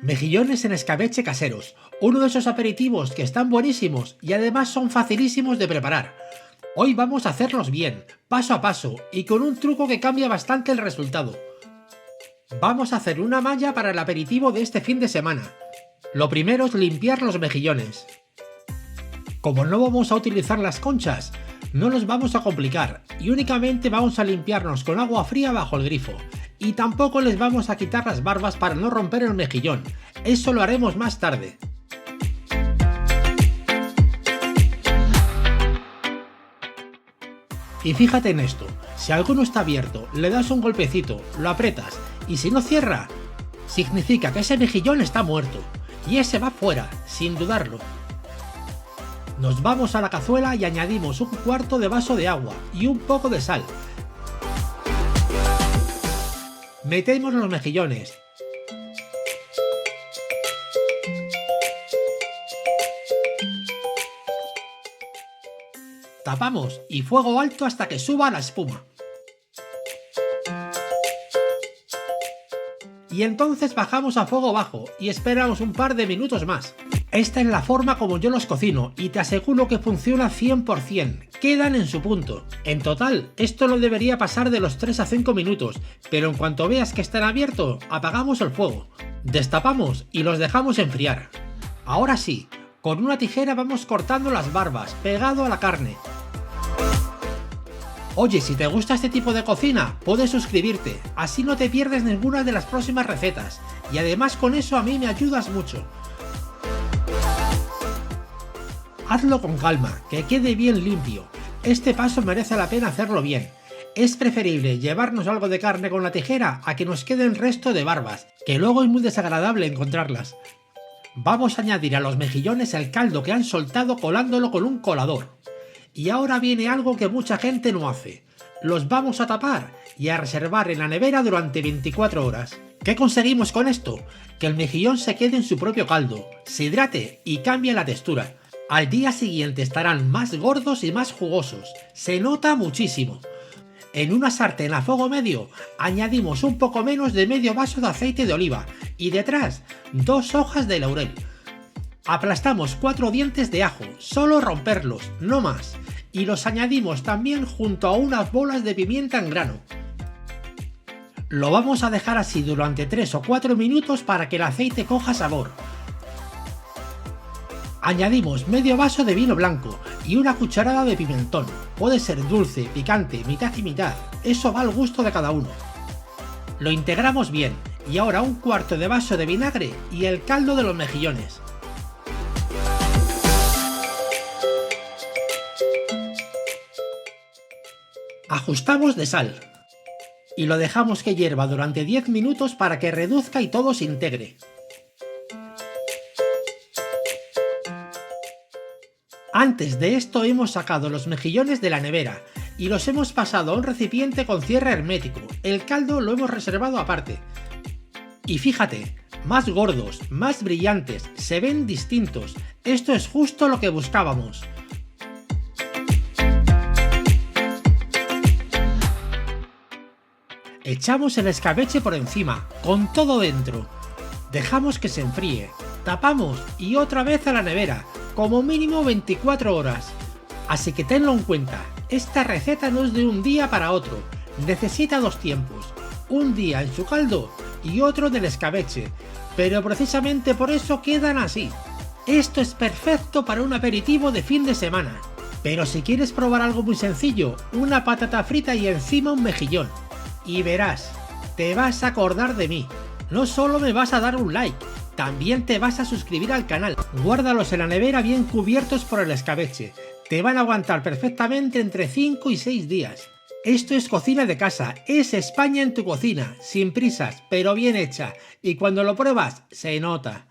Mejillones en escabeche caseros, uno de esos aperitivos que están buenísimos y además son facilísimos de preparar. Hoy vamos a hacerlos bien, paso a paso y con un truco que cambia bastante el resultado. Vamos a hacer una malla para el aperitivo de este fin de semana. Lo primero es limpiar los mejillones. Como no vamos a utilizar las conchas, no los vamos a complicar y únicamente vamos a limpiarnos con agua fría bajo el grifo. Y tampoco les vamos a quitar las barbas para no romper el mejillón, eso lo haremos más tarde. Y fíjate en esto, si alguno está abierto, le das un golpecito, lo aprietas y si no cierra, significa que ese mejillón está muerto y ese va fuera, sin dudarlo. Nos vamos a la cazuela y añadimos un cuarto de vaso de agua y un poco de sal. Metemos los mejillones. Tapamos y fuego alto hasta que suba la espuma. Y entonces bajamos a fuego bajo y esperamos un par de minutos más. Esta es la forma como yo los cocino y te aseguro que funciona 100%, quedan en su punto. En total, esto no debería pasar de los 3 a 5 minutos, pero en cuanto veas que están abiertos, apagamos el fuego, destapamos y los dejamos enfriar. Ahora sí, con una tijera vamos cortando las barbas, pegado a la carne. Oye, si te gusta este tipo de cocina, puedes suscribirte, así no te pierdes ninguna de las próximas recetas, y además con eso a mí me ayudas mucho. Hazlo con calma, que quede bien limpio. Este paso merece la pena hacerlo bien. Es preferible llevarnos algo de carne con la tijera a que nos quede el resto de barbas, que luego es muy desagradable encontrarlas. Vamos a añadir a los mejillones el caldo que han soltado colándolo con un colador. Y ahora viene algo que mucha gente no hace. Los vamos a tapar y a reservar en la nevera durante 24 horas. ¿Qué conseguimos con esto? Que el mejillón se quede en su propio caldo, se hidrate y cambie la textura. Al día siguiente estarán más gordos y más jugosos, se nota muchísimo. En una sartén a fuego medio añadimos un poco menos de medio vaso de aceite de oliva y detrás 2 hojas de laurel. Aplastamos 4 dientes de ajo, solo romperlos, no más, y los añadimos también junto a unas bolas de pimienta en grano. Lo vamos a dejar así durante 3 o 4 minutos para que el aceite coja sabor. Añadimos medio vaso de vino blanco y una cucharada de pimentón. Puede ser dulce, picante, mitad y mitad, eso va al gusto de cada uno. Lo integramos bien y ahora un cuarto de vaso de vinagre y el caldo de los mejillones. Ajustamos de sal y lo dejamos que hierva durante 10 minutos para que reduzca y todo se integre. Antes de esto hemos sacado los mejillones de la nevera y los hemos pasado a un recipiente con cierre hermético, el caldo lo hemos reservado aparte. Y fíjate, más gordos, más brillantes, se ven distintos, esto es justo lo que buscábamos. Echamos el escabeche por encima, con todo dentro. Dejamos que se enfríe, tapamos y otra vez a la nevera, como mínimo 24 horas. Así que tenlo en cuenta, esta receta no es de un día para otro, necesita 2 tiempos, un día en su caldo y otro del escabeche, pero precisamente por eso quedan así. Esto es perfecto para un aperitivo de fin de semana, pero si quieres probar algo muy sencillo, una patata frita y encima un mejillón. Y verás, te vas a acordar de mí, no solo me vas a dar un like, también te vas a suscribir al canal. Guárdalos en la nevera bien cubiertos por el escabeche. Te van a aguantar perfectamente entre 5 y 6 días. Esto es cocina de casa, es España en tu cocina, sin prisas, pero bien hecha. Y cuando lo pruebas, se nota.